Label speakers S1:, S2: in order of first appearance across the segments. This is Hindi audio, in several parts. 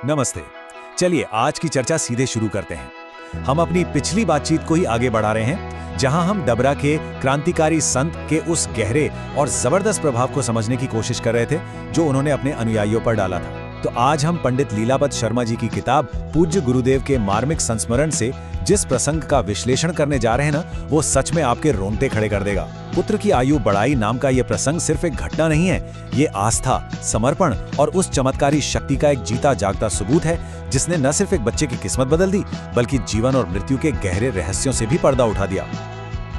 S1: नमस्ते। चलिए आज की चर्चा सीधे शुरू करते हैं। हम अपनी पिछली बातचीत को ही आगे बढ़ा रहे हैं, जहां हम डबरा के क्रांतिकारी संत के उस गहरे और जबरदस्त प्रभाव को समझने की कोशिश कर रहे थे जो उन्होंने अपने अनुयायियों पर डाला था। तो आज हम पंडित लीलावत शर्मा जी की किताब पूज्य गुरुदेव के मार्मिक संस्मरण से जिस प्रसंग का विश्लेषण करने जा रहे हैं ना, वो सच में आपके रोंगटे खड़े कर देगा। पुत्र की आयु बढ़ाई नाम का ये प्रसंग सिर्फ एक घटना नहीं है, ये आस्था, समर्पण और उस चमत्कारी शक्ति का एक जीता जागता सबूत है जिसने न सिर्फ एक बच्चे की किस्मत बदल दी, बल्कि जीवन और मृत्यु के गहरे रहस्यों से भी पर्दा उठा दिया।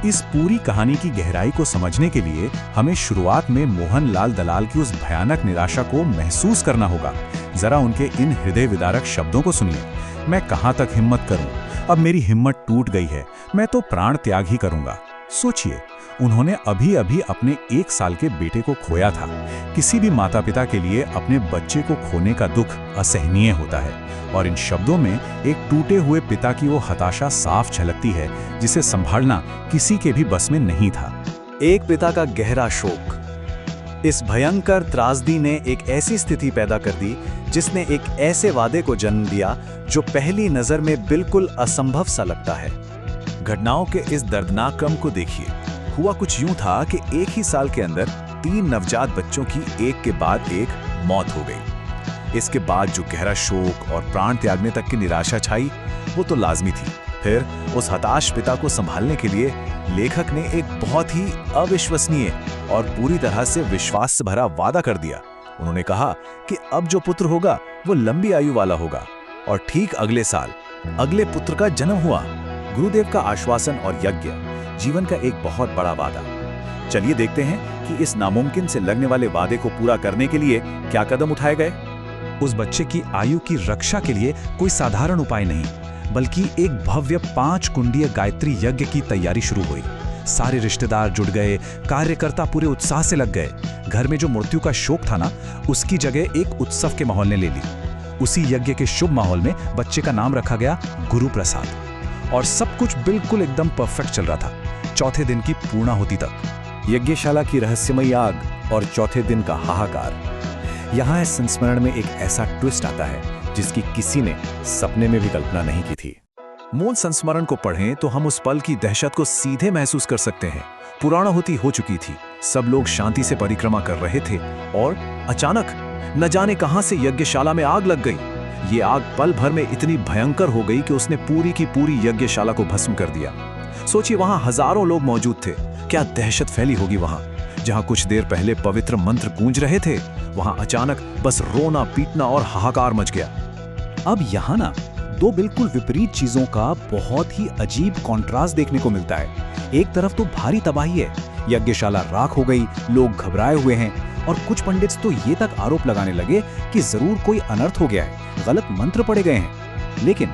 S2: इस पूरी कहानी की गहराई को समझने के लिए हमें शुरुआत में मोहन लाल दलाल की उस भयानक निराशा को महसूस करना होगा। जरा उनके इन हृदय विदारक शब्दों को सुनिए। मैं कहां तक हिम्मत करूं? अब मेरी हिम्मत टूट गई है, मैं तो प्राण त्याग ही करूंगा। सोचिए, उन्होंने अभी अभी अपने 1 साल के बेटे को खोया था। किसी भी माता पिता के लिए अपने बच्चे को खोने का दुख असहनीय होता है, और इन शब्दों में एक टूटे हुए पिता की वो हताशा साफ झलकती है जिसे संभालना किसी के भी बस में नहीं था।
S1: एक पिता का गहरा शोक। इस भयंकर त्रासदी ने एक ऐसी स्थिति पैदा कर दी जिसने एक ऐसे वादे को जन्म दिया जो पहली नजर में बिल्कुल असंभव सा लगता है।
S3: घटनाओं के इस दर्दनाक क्रम को देखिए। हुआ कुछ यूं था कि एक ही साल के अंदर 3 नवजात बच्चों की एक के बाद एक मौत हो गई। इसके बाद जो गहरा शोक और प्राण त्यागने तक की निराशा छाई, वो तो लाजमी थी। फिर उस हताश पिता को संभालने के लिए लेखक ने एक बहुत ही अविश्वसनीय और पूरी तरह से विश्वास से भरा वादा कर दिया। उन्होंने कहा कि अब जो पुत्र होगा वो लंबी आयु वाला होगा। और ठीक अगले साल अगले पुत्र का जन्म हुआ। गुरुदेव का आश्वासन और यज्ञ, जीवन का एक बहुत बड़ा वादा। चलिए देखते हैं कि इस नामुमकिन से लगने वाले वादे को पूरा करने के लिए क्या कदम उठाए गए।
S2: उस बच्चे की आयु की रक्षा के लिए कोई साधारण उपाय नहीं, बल्कि एक भव्य 5 कुंडीय गायत्री यज्ञ की तैयारी शुरू हुई। सारे रिश्तेदार जुट गए, कार्यकर्ता पूरे उत्साह से लग गए। घर में जो मृत्यु का शोक था ना, उसकी जगह एक उत्सव के माहौल ने ले ली। उसी यज्ञ के शुभ माहौल में बच्चे का नाम रखा गया गुरु प्रसाद, और सब कुछ बिल्कुल एकदम परफेक्ट चल रहा था, चौथे दिन की पूर्णाहुति तक।
S1: यज्ञशाला की रहस्यमयी आग और चौथे दिन का हाहाकार। यहाँ इस संस्मरण में एक ऐसा ट्विस्ट आता है जिसकी किसी ने सपने में भी कल्पना नहीं की थी।
S3: मूल संस्मरण को पढ़ें तो हम उस पल की दहशत को सीधे महसूस कर सकते हैं। पुराणाहुति हो चुकी थी, सब लोग शांति से परिक्रमा कर रहे थे, और अचानक न जाने कहां से यज्ञशाला में आग लग गई। ये आग पल भर में इतनी भयंकर हो गई कि उसने पूरी की पूरी यज्ञशाला को भस्म कर दिया। सोचिए, वहां हजारों लोग मौजूद थे। क्या दहशत फैली होगी वहां। जहां कुछ देर पहले पवित्र मंत्र गूंज रहे थे, वहां अचानक बस रोना पीटना और हाहाकार मच गया।
S2: अब यहाँ ना 2 बिल्कुल विपरीत चीजों का बहुत ही अजीब कॉन्ट्रास्ट देखने को मिलता है। एक तरफ तो भारी तबाही है, यज्ञशाला राख हो गई, लोग घबराए हुए हैं, और कुछ पंडित तो ये तक आरोप लगाने लगे कि जरूर कोई अनर्थ हो गया है, गलत मंत्र पढ़े गए हैं। लेकिन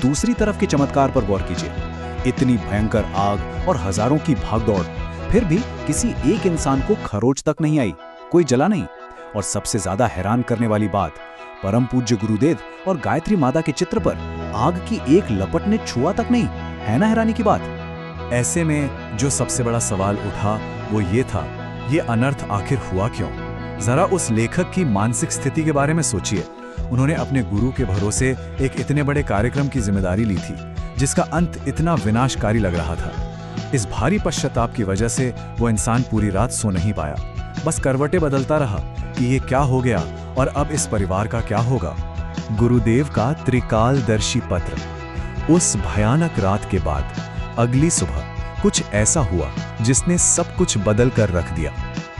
S2: दूसरी तरफ के चमत्कार पर गौर कीजिए। इतनी भयंकर आग और हजारों की भागदौड़, फिर भी किसी एक इंसान को खरोच तक नहीं आई, कोई जला नहीं। और सबसे ज्यादा हैरान करने वाली बात, परम पूज्य गुरुदेव और गायत्री माता के चित्र पर आग की एक लपट ने छुआ तक नहीं। है ना हैरानी की बात।
S3: ऐसे में जो सबसे बड़ा सवाल उठा वो ये था, ये अनर्थ आखिर हुआ क्यों? जरा उस लेखक की मानसिक स्थिति के बारे में सोचिए। उन्होंने अपने गुरु के भरोसे एक इतने बड़े कार्यक्रम की जिम्मेदारी ली थी जिसका अंत इतना विनाशकारी लग रहा था। इस भारी पश्चाताप की वजह से वो इंसान पूरी रात सो नहीं पाया, बस करवटें बदलता रहा कि ये क्या हो गया और अब इस परिवार का क्या होगा।
S1: गुरुदेव का त्रिकालदर्शी पत्र। उस भयानक रात के बाद अगली सुबह कुछ ऐसा हुआ जिसने सब कुछ बदल कर रख दिया।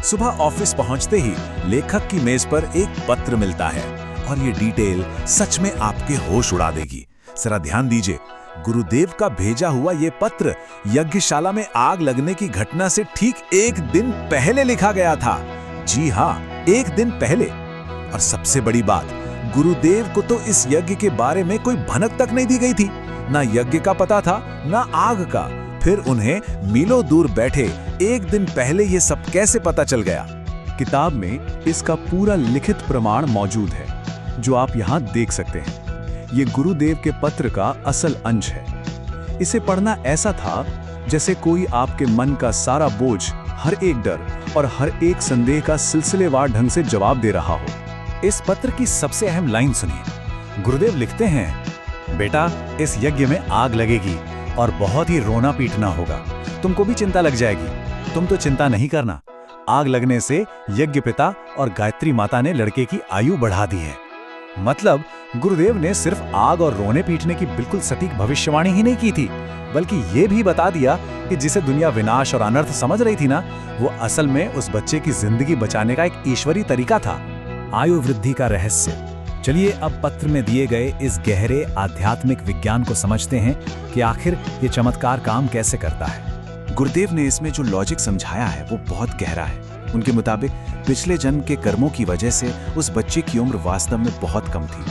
S3: सुबह ऑफिस पहुंचते ही लेखक की मेज पर एक पत्र मिलता है, और ये डिटेल सच में आपके होश उड़ा देगी। जरा ध्यान दीजिए, गुरुदेव का भेजा हुआ ये पत्र यज्ञशाला में आग लगने की घटना से ठीक 1 दिन पहले लिखा गया था। जी हाँ, 1 दिन पहले। और सबसे बड़ी बात, गुरुदेव को तो इस यज्ञ के बारे में कोई भनक तक नहीं दी गई थी। ना यज्ञ का पता था, ना आग का। फिर उन्हें मीलों दूर बैठे 1 दिन पहले ये सब कैसे पता चल गया?
S2: किताब में इसका पूरा लिखित प्रमाण मौजूद है, जो आप यहाँ देख सकते हैं। ये गुरुदेव के पत्र का असल अंश है। इसे पढ़ना ऐसा था जैसे कोई आपके मन का सारा बोझ, हर एक डर और हर एक संदेह का सिलसिलेवार ढंग से जवाब दे रहा हो।
S3: इस पत्र की सबसे अहम लाइन सुनिए।
S1: गुरुदेव लिखते हैं, बेटा इस यज्ञ में आग लगेगी और बहुत ही रोना पीटना होगा। तुमको भी चिंता लग जाएगी। तुम तो चिंता नहीं करना। आग लगने से यज्ञ पिता और गायत्री माता ने लड़के की आयु बढ़ा दी है। मतलब गुरुदेव ने सिर्फ आग और रोने पीटने की बिल्कुल सटीक भविष्यवाणी ही नहीं की थी, बल्कि ये भी बता दिया कि जिसे दुनिया विनाश और अनर्थ समझ रही थी ना, वो असल में उस बच्चे की जिंदगी बचाने का एक ईश्वरी तरीका था।
S2: आयु वृद्धि का रहस्य। चलिए अब पत्र में दिए गए इस गहरे आध्यात्मिक विज्ञान को समझते हैं कि आखिर ये चमत्कार काम कैसे करता है।
S3: गुरुदेव ने इसमें जो लॉजिक समझाया है वो बहुत गहरा है। उनके मुताबिक पिछले जन्म के कर्मों की वजह से उस बच्चे की उम्र वास्तव में बहुत कम थी,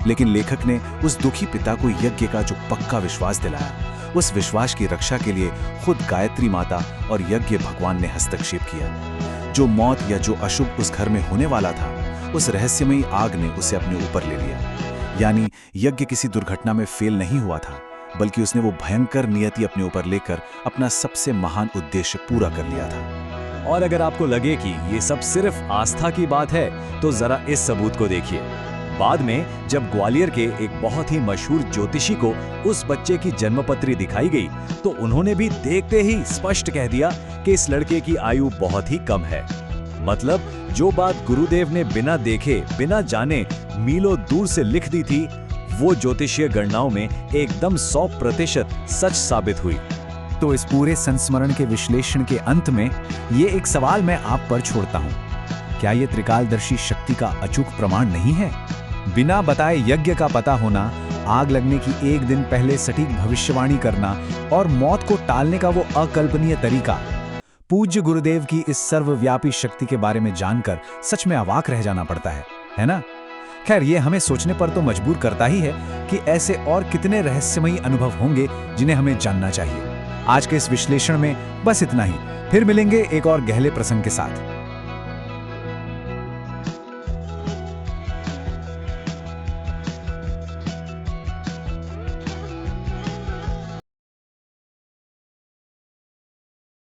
S3: लेकिन लेखक ने उस दुखी पिता को यज्ञ का जो पक्का विश्वास दिलाया, उस विश्वास की रक्षा के लिए खुद गायत्री माता और यज्ञ भगवान ने हस्तक्षेप किया। जो मौत या जो अशुभ उस घर में होने वाला था, उस रहस्यमयी आग ने उसे अपने ऊपर ले लिया। यानी यज्ञ किसी दुर्घटना में फेल नहीं हुआ था, बल्कि उसने वो भयंकर नियति अपने ऊपर लेकर अपना सबसे महान उद्देश्य पूरा कर लिया था।
S1: और अगर आपको लगे कि ये सब सिर्फ आस्था की बात है, तो जरा इस सबूत को देखिए। बाद में जब ग्वालियर के एक बहुत ही मशहूर ज्योतिषी को उस बच्चे की जन्मपत्री दिखाई गई, तो उन्होंने भी देखते ही स्पष्ट कह दिया कि इस लड़के की आयु बहुत ही कम है। मतलब जो बात गुरुदेव ने बिना देखे बिना जाने मीलों दूर से लिख दी थी, वो ज्योतिषीय गणनाओं में एकदम 100% सच साबित हुई।
S2: तो इस पूरे संस्मरण के विश्लेषण के अंत में ये एक सवाल मैं आप पर छोड़ता हूँ। क्या ये त्रिकालदर्शी शक्ति का अचूक प्रमाण नहीं है? बिना बताए यज्ञ का पता होना, आग लगने की एक दिन पहले सटीक भविष्यवाणी करना और मौत को टालने का वो अकल्पनीय तरीका। पूज्य गुरुदेव की इस सर्वव्यापी शक्ति के बारे में जानकर सच में अवाक रह जाना पड़ता है ना? खैर, ये हमें सोचने पर तो मजबूर करता ही है कि ऐसे और कितने रहस्यमयी अनुभव होंगे जिन्हें हमें जानना चाहिए। आज के इस विश्लेषण में बस इतना ही। फिर मिलेंगे एक और गहरे प्रसंग के साथ।